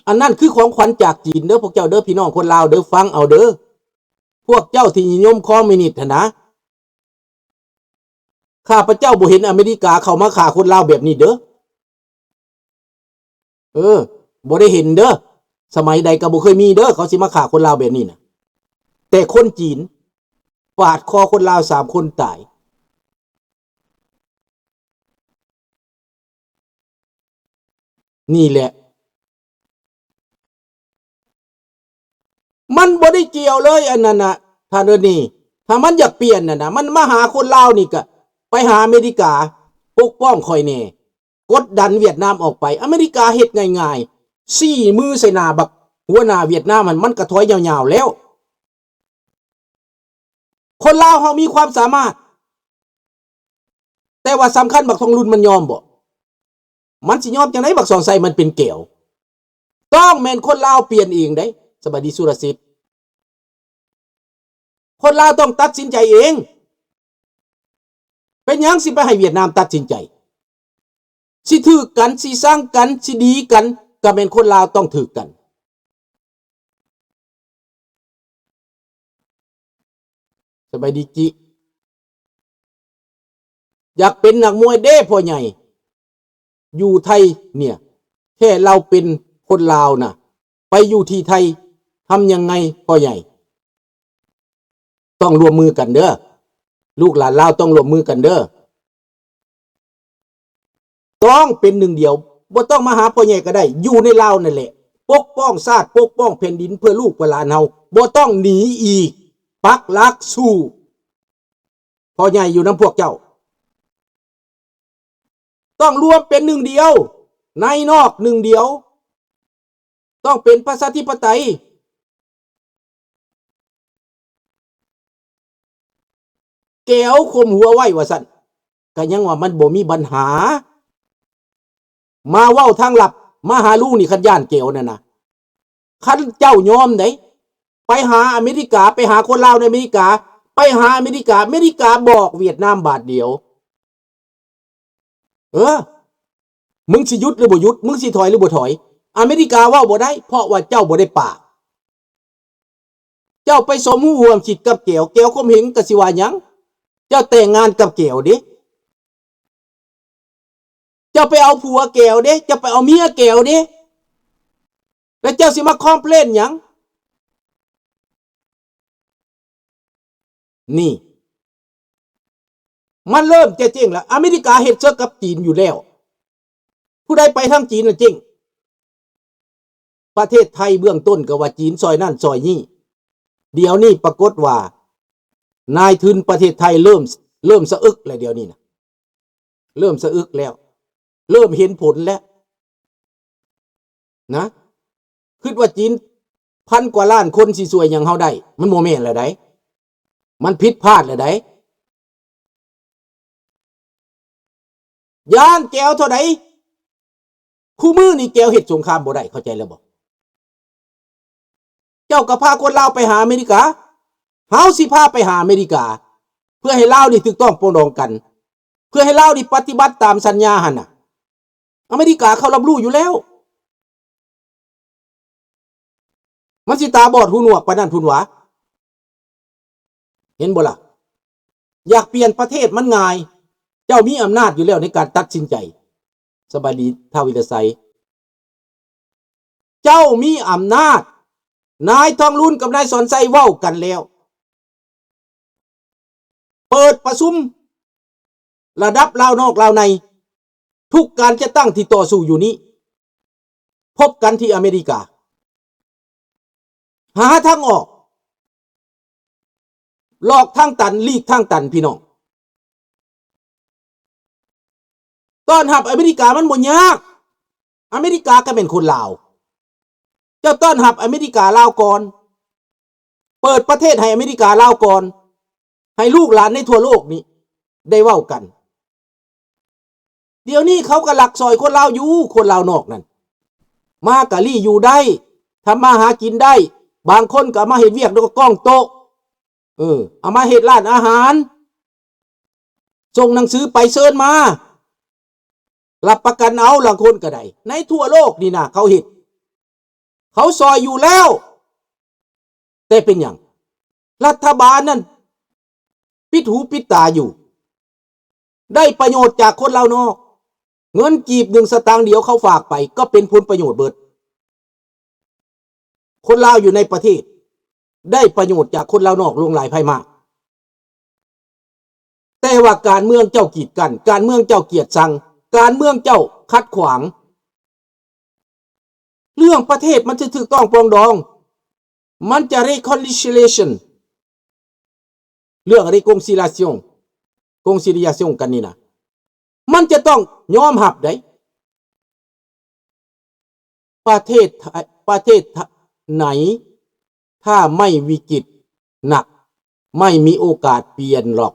อันนั้นคือของขวัญจากจีนเด้อพวกเจ้าเด้อพี่น้องคนลาวเด้อฟังเอาเด้อพวกเจ้าที่นิยมคอมมิวนิสต์นะข้าพเจ้าบ่เห็นอเมริกาเข้ามาฆ่าคนลาวแบบนี้เด้อบ่ได้เห็นเด้อสมัยใดก็บ่เคยมีเด้อเขาสิมาฆ่าคนลาวแบบนี้นะแต่คนจีนปาดคอคนลาว3 คนตายนี่แหละมันบ่ได้เกี่ยวเลยอันนั้นน่ะท่านเอ้อนี่ถ้ามันอยากเปลี่ยนน่ะนะมันมาหาคนลาวนี่ก็ไปหาอเมริกาปกป้องข่อยแน่กดดันเวียดนามออกไปอเมริกาเฮ็ดง่ายๆซี่มือใส่หน้าบักหัวหน้าเวียดนามมันกระถอยยาวๆแล้วคนลาวเฮามีความสามารถแต่ว่าสำคัญบักทองรุ่นมันยอมบ่มันสิยอมจังได๋บักสองไสมันเป็นแก้วต้องแม่นคนลาวเปลี่ยนเองเด้สวัสดีสุรสิทธิ์คนลาวต้องตัดสินใจเองเป็นหยังสิไปให้เวียดนามตัดสินใจสิถือกันสิสร้างกันสิดีกันก็แม่นคนลาวต้องถือกันสบายดีจิอยากเป็นนักมวยเด้พ่อใหญ่อยู่ไทยเนี่ยแค่เราเป็นคนลาวน่ะไปอยู่ที่ไทยทำยังไงพ่อใหญ่ต้องร่วมมือกันเด้อลูกหลานลาวต้องร่วมมือกันเด้อต้องเป็นหนึ่งเดียวบ่ต้องมาหาพ่อใหญ่ก็ได้อยู่ในลาวนั่นแหละปกป้องชาติปกป้องแผ่นดินเพื่อลูกเพื่อหลานเฮาบ่ต้องหนีอีกปักหลักสู้พ่อใหญ่อยู่นำพวกเจ้าต้องรวมเป็นหนึ่งเดียวในนอกหนึ่งเดียวต้องเป็นประชาธิปไตยแก้วคมหัวไว้ว่าซั่นก็ยังว่ามันบ่มีปัญหามาเว้าทางลับมาหาลูกนี่คันย่านแก้วนั่นน่ะคันเจ้ายอมได้ไปหาอเมริกาไปหาคนลาวในอเมริกาไปหาอเมริกาบอกเวียดนามบาทเดียวมึงสิหยุดหรือบ่หยุดมึงสิถอยหรือบ่ถอยอเมริกาเว้าบ่ได้เพราะว่าเจ้าบ่ได้ปากเจ้าไปสมรู้ร่วมคิดกับแก้วคมเหงก็สิว่าหยังเจ้าแต่งงานกับแก้วเด้เจ้าไปเอาผัวแก้วเด้เจ้าไปเอาเมียแก้วเด้แล้วเจ้าสิมาคอมเพลนหยังนี่มันเริ่มจะเจ๊งแล้วอเมริกาเฮ็ดเสื้อกับจีนอยู่แล้วผู้ใดไปทางจีนน่ะเจ๊งประเทศไทยเบื้องต้นก็ว่าจีนซอยนั่นซอยนี้เดี๋ยวนี้ปรากฏว่านายทุนประเทศไทยเริ่มสะอึกแล้วเดี๋ยวนี้นะเริ่มสะอึกแล้วเริ่มเห็นผลแล้วนะคิดว่าจีน1,000 กว่าล้านคนสิสวยอย่างเฮาได้มันบ่แม่นแล้วได้มันผิดพลาดแล้วได้ย่านแก้วเท่าใดคู่มือนี่แก้วเฮ็ดสงครามบ่ได้เข้าใจแล้วบ่เจ้าก็พาคนลาวไปหาอเมริกาเฮาสิพาไปหาอเมริกาเพื่อให้ลาวนี่ถูกต้องปรองดองกันเพื่อให้ลาวนี่ปฏิบัติตามสัญญาหั่นน่ะอเมริกาเขารับรู้อยู่แล้วมันสิตาบอดหูหนวกปานนั้นพุ่นหวาเห็นบ่ล่ะอยากเปลี่ยนประเทศมันง่ายเจ้ามีอำนาจอยู่แล้วในการตัดสินใจสบายดีท้าววิรไสเจ้ามีอำนาจนายทองรุ่นกับนายสอนไส้เว้ากันแล้วเปิดประชุมระดับลาวนอกลาวในทุกการจะตั้งที่ต่อสู้อยู่นี้พบกันที่อเมริกาหาทางออกหลอกทางตันลีกทางตันพี่น้องต้อนรับอเมริกามันบ่ยากอเมริกาก็เป็นคนลาวเจ้าต้อนรับอเมริกาลาวก่อนเปิดประเทศให้อเมริกาลาวก่อนให้ลูกหลานในทั่วโลกนี้ได้เว้ากันเดี๋ยวนี้เขาก็หลักซอยคนลาวอยู่คนลาวนอกนั่นมากะลี่อยู่ได้ทำมาหากินได้บางคนก็มาเฮ็ดเวียกแล้วก็ก้องโต๊ะเอามาเฮ็ดร้านอาหารส่งหนังสือไปเชิญมารับประกันเอาหลังคนก็ได้ในทั่วโลกนี่นะเขาเฮ็ด เขาซอยอยู่แล้ว แต่เป็นอย่างรัฐบาลนั่นปิดหูปิดตาอยู่ได้ประโยชน์จากคนลาวนอกเงินกีบ1 สตางค์เดียวเขาฝากไปก็เป็นผลประโยชน์เบิดคนลาวอยู่ในประเทศได้ประโยชน์จากคนลาวนอกลวงหลายไพ่มากแต่ว่าการเมืองเจ้ากีดกันการเมืองเจ้าเกียดชังการเมืองเจ้าคัดขวางเรื่องประเทศมันจะถูกต้องปรองดองมันจะ reconciliation เรื่อง reconciliation กันนี่นะมันจะต้องยอมรับได้ประเทศไหนถ้าไม่วิกฤตหนักไม่มีโอกาสเปลี่ยนหรอก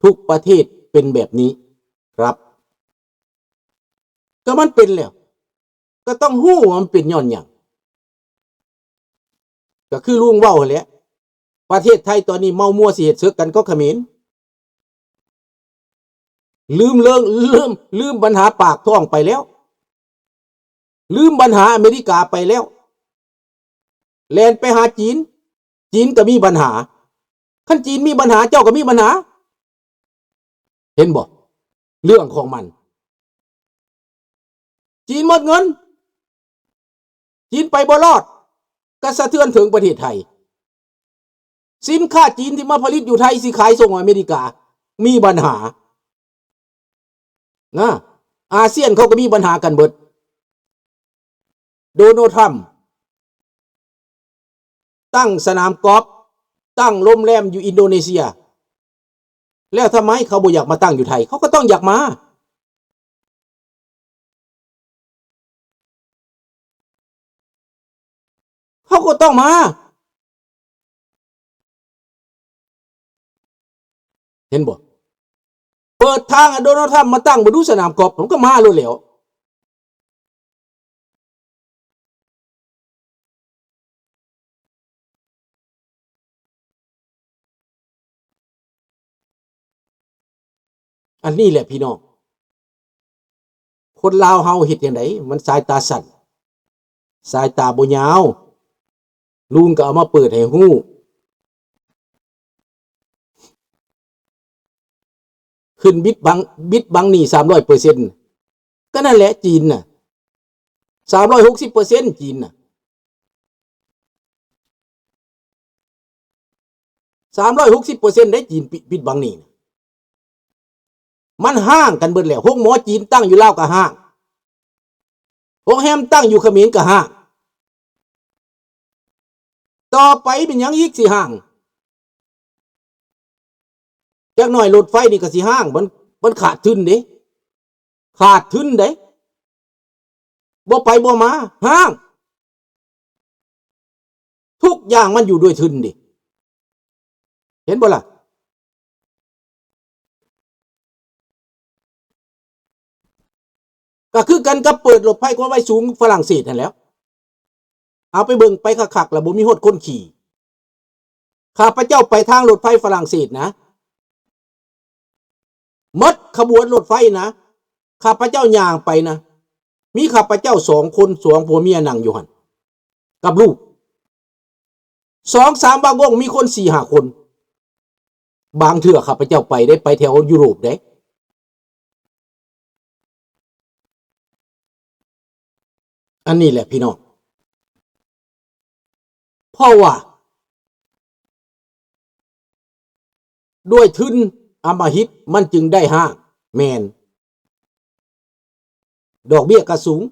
ทุกประเทศเป็นแบบนี้ครับก็มันเป็นแล้วก็ต้องฮู้ว่ามันเป็นย้อนหยังก็คือลุงเว้าแหละประเทศไทยตอนนี้เมามั่วสิเฮ็ดซึกกันก็เขมรลืมปัญหาปากท้องไปแล้วลืมปัญหาอเมริกาไปแล้วแลนไปหาจีนก็มีปัญหาคันจีนมีปัญหาเจ้าก็มีปัญหาเห็นบ่เรื่องของมันจีนหมดเงินจีนไปบ่รอดก็สะเทือนถึงประเทศไทยสินค้าจีนที่มาผลิตอยู่ไทยสิขายส่งอเมริกามีปัญหานะอาเซียนเขาก็มีปัญหากันเบิดโดนัลด์ทรัมป์ตั้งสนามกอล์ฟตั้งโรงแรมอยู่อินโดนีเซียแล้วทำไมเขาบ่อยากมาตั้งอยู่ไทยเขาก็ต้องอยากมาเขาก็ต้องมาเห็นบ่เปิดทางโดนัลด์ทรัมป์มาตั้งบ่ดูสนามกอล์ฟผมก็มาโลดแล้วอันนี้แหละพี่น้องคนลาวเฮาเฮ็ดจังไดมันสายตาสั้นสายตาบ่ยาวลุงก็เอามาเปิดให้ฮู้ขึ้นบิดบังนี่300%ก็นั่นแหละจีนน่ะ360%จีนน่ะ360%ได้จีนปิดบังนี่มันห้างกันเบิดแล้วโรงหมอจีนตั้งอยู่ลาวก็ห้างโรงแรมตั้งอยู่เขมรก็ห้างต่อไปเป็นหยังอีกสิห้างจักหน่อยรถไฟนี่ก็สิห้างมันขาดทุนเด้ขาดทุนเด้บ่ไปบ่มาห้างทุกอย่างมันอยู่ด้วยทุนดิเห็นบ่ล่ะก็คือกันกับเปิดรถไฟความไว้สูงฝรั่งเศสนั่นแหล้วเอาไปเบิ่งไปคักๆแล้วบ่มีฮอดคนขี่ข้าพเจ้าไปทางรถไฟฝรั่งเศสนะหมดขบวนรถไฟนะข้าพเจ้าย่างไปนะมีข้าพเจ้า2 คน2ผัวเมียนั่งอยู่หั่นกับลูก2-3 วากงมีคน 4-5 คนบางเทื่อข้าพเจ้าไปได้ไปแถวยุโรปได้อันนี้แหละพี่น้องเพราะว่าด้วยทุนอำมหิตมันจึงได้ห้างแมนดอกเบี้ยก็สูง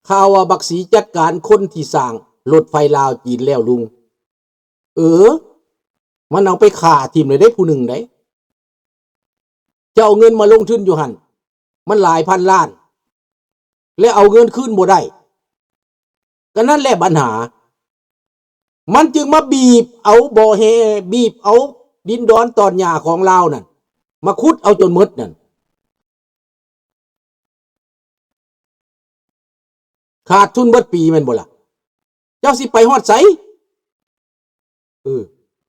ข่าวว่าบักสีจัดการคนที่สร้างรถไฟลาวจีนแล้วลุงมันเอาไปฆ่าทิ่มเลยได้ผู้หนึ่งได้จะเอาเงินมาลงทุนอยู่หั่นมันหลายพันล้านและเอาเงินคืนบ่ได้ก็นั่นแหละปัญหามันจึงมาบีบเอาบ่อแฮบีบเอาดินดอนตอนหญ้าของลาวนั่นมาขุดเอาจนหมดนั่นขาดทุนเบิดปีแม่นบ่ล่ะเจ้าสิไปฮอดไส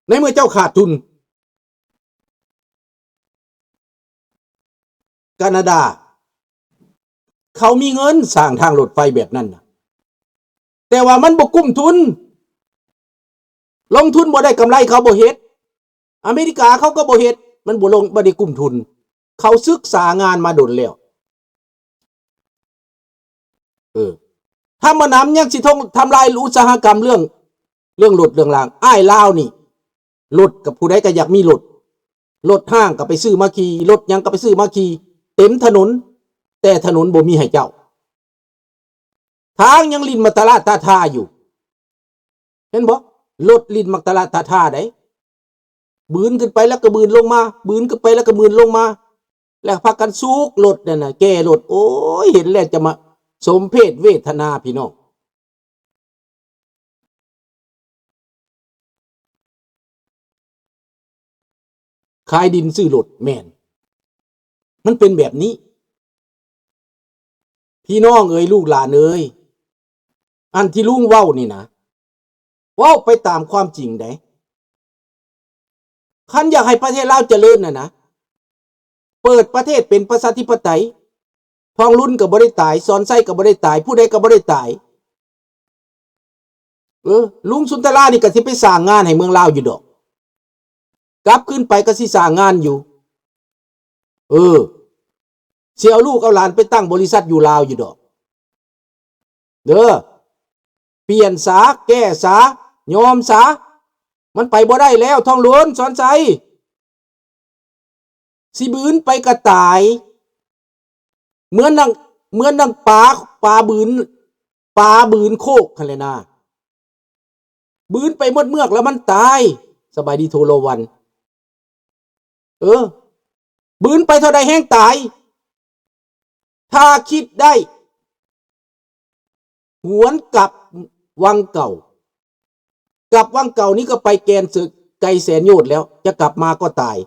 ในเมื่อเจ้าขาดทุนแคนาดา เขามีเงินสร้างทางรถไฟแบบนั้นนะแต่ว่ามันบ่กุ้มทุนลงทุนบ่ได้กำไรเขาบ่เฮ็ดอเมริกาเขาก็บ่เฮ็ดมันบ่ได้กุ้มทุนเขาศึกษางานมาดนแล้วถ้ามาน้ำยังสิทำลายอุตสาหกรรมเรื่องรถเรื่องรางอ้ายลาวนี่รถกับผู้ใดก็อยากมีรถห้างก็ไปซื้อมาขี่รถยังก็ไปซื้อมาขี่เต็มถนนแต่ถนนบ่มีให้เจ้าทางยังลินมาตลาดตาท่าอยู่เห็นบ่รถลินมาตลาดตาท่าได้บืนขึ้นไปแล้วก็บืนลงมาบืนขึ้นไปแล้วก็บืนลงมาแล้วพากันซูกรถนั่นน่ะแก่รถโอ้ยเห็นแล้วจะมาสมเพศเวทนาพี่น้องขายดินซื้อรถแม่นมันเป็นแบบนี้พี่น้องเอ้ยลูกหลานเอ้ยอันที่ลุงเว้านี่นะเว้าไปตามความจริงได้คันอยากให้ประเทศลาวเจริญนะเปิดประเทศเป็นประชาธิปไตยทองรุ่นก็บ่ได้ตายสอนไส้ก็บ่ได้ตายผู้ใดก็บ่ได้ตายลุงสุนทรานี่ก็สิไปสร้างงานให้เมืองลาวอยู่ดอกกลับขึ้นไปก็สิสร้างงานอยู่สิเอาลูกเอาหลานไปตั้งบริษัทอยู่ลาวอยู่ดอกเปลี่ยนสาแก้สายอมสามันไปบ่ได้แล้วทองล้วนสอนไสสิบืนไปกระต่ายเหมือนนังปลาบืนโคกคั่นแหละนะบืนไปหมดเมือกแล้วมันตายสบายดีโทโลวันบืนไปเท่าใดแห้งตายถ้าคิดได้หวนกลับวังเก่ากลับวังเก่านี้ก็ไปแกนศึกไกลแสนโยชน์แล้วจะกลับมาก็ตาย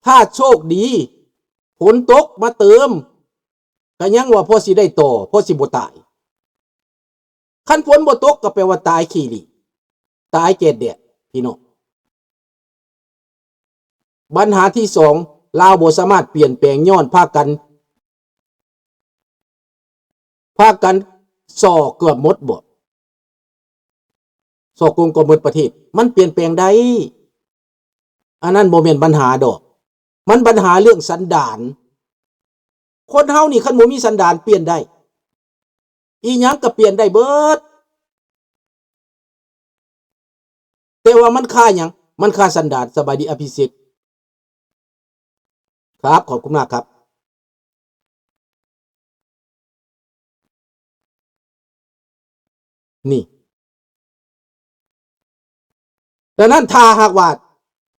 ถ้าโชคดีฝนตกมาเติมก็ยังว่าพอสิได้ต่อพอสิบ่ตายคันฝนบ่ตกก็แปลว่าตายขี้หลีตายแก่แดดพี่น้องปัญหาที่สองลาวบ่สามารถเปลี่ยนแปลงย้อนพากันส่อเกือบหมดบ่ส่อกงก็หมดประเทศมันเปลี่ยนแปลงได้อันนั้นบ่แม่นปัญหาดอกมันปัญหาเรื่องสันดานคนเฮานี่คันบ่มีสันดานเปลี่ยนได้อีหยังก็เปลี่ยนได้เบิดแต่ว่ามันค่าหยังมันค่าสันดานสบายดีอภิสิทธิ์ครับขอบคุณมากครับนี่ดังนั้นถ้าหากว่า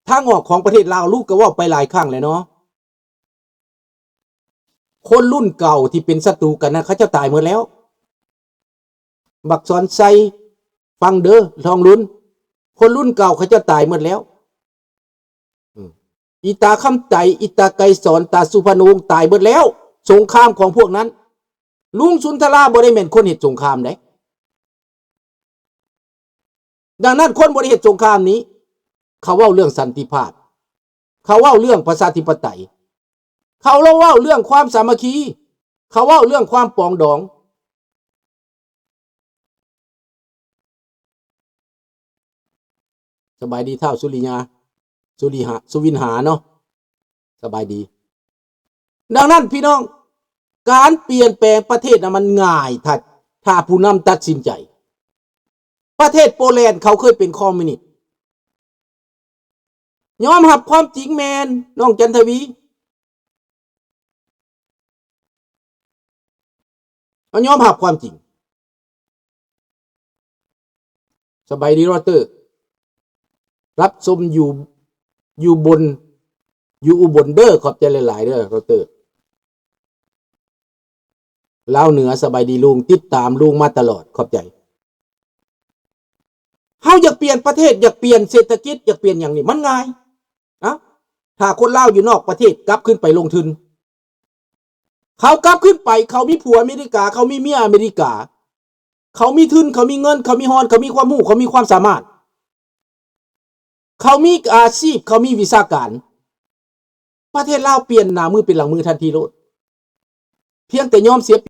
ทางออกของประเทศลาวลูกก็ว่าไปหลายครั้งแล้วเนาะคนรุ่นเก่าที่เป็นศัตรูกันนะเขาจะตายหมดแล้วบักสอนไซฟังเด้อทองลุ้นคนรุ่นเก่าเขาจะตายหมดแล้วอีตาคำใจอีตาไกรสอนตาสุพรรณวงศ์ตายหมดแล้วสงครามของพวกนั้นลุงสุนทราบ่ได้แม่นคนเหตุสงครามได้ดังนั้นคนบ่ได้เหตุสงครามนี้เขาเว้าเรื่องสันติภาพเขาเว้าเรื่องประชาธิปไตยเขาเว้าเรื่องความสามัคคีเขาเว้าเรื่องความปรองดองสบายดีเท่าสุวินหาเนาะสบายดีดังนั้นพี่น้องการเปลี่ยนแปลงประเทศมันง่ายถ้าผู้นำตัดสินใจประเทศโปแลนด์เขาเคยเป็นคอมมิวนิสต์ยอมรับความจริงแมนน้องจันทวียอมรับความจริงสบายดีโรเตอร์รับชมอยู่อุบลเด้อขอบใจหลายๆเด้อโรเตอร์ลาวเหนือสบายดีลุงติดตามลุงมาตลอดขอบใจเฮาอยากเปลี่ยนประเทศอยากเปลี่ยนเศรษฐกิจอยากเปลี่ยนอย่างนี้มันง่ายนะถ้าคนลาวอยู่นอกประเทศกลับขึ้นไปลงทุนเขากลับขึ้นไปเขามีผัวอเมริกาเขามีเมียอเมริกาเขามีทุนเขามีเงินเขามีฮอนเขามีความรู้เขามีความสามารถเขามีอาชีพเขามีวิชาการประเทศลาวเปลี่ยนหน้ามือเป็นหลังมือทันทีโลด เพียงแต่ยอมเสีย